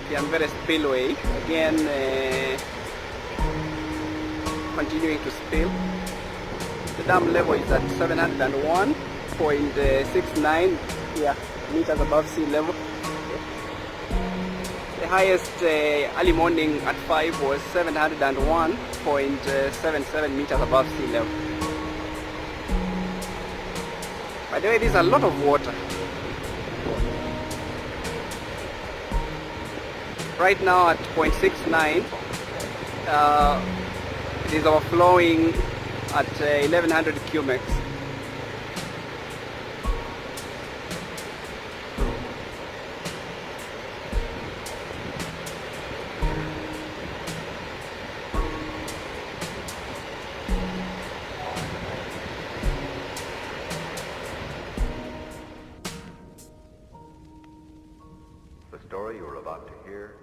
Kiambere spillway. Again, continuing to spill. The dam level is at 701.69 meters above sea level. The highest early morning at 5 was 701.77 meters above sea level. By the way, there's a lot of water. Right now at 0.69, it is overflowing at 1100 cumex. The story you are about to hear